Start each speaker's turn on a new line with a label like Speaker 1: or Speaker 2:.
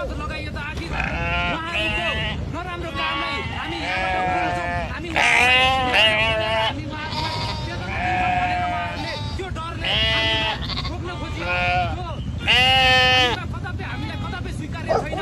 Speaker 1: विरोध लगाइयो त आखिर उहाँहरूको नराम्रो कामलाई हामी यहाँबाट उठाउँछौँ हामी त्यो डरले रोक्न खोजियो कदापि हामीलाई कदापि स्वीकार्य छैन